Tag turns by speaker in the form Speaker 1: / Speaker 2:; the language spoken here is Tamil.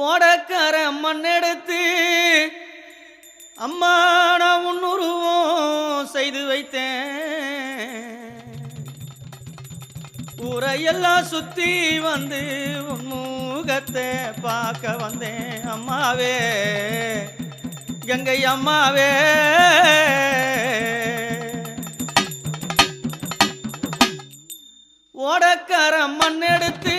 Speaker 1: ஓடக்கர மண்ணெடுத்து அம்மா நான் உன்னுருவம் செய்து வைத்தேன். ஊரையெல்லாம் சுத்தி வந்து உன் முகத்தை பார்க்க வந்தேன். அம்மாவே கங்கை அம்மாவே ஓடக்கர மண்ணெடுத்து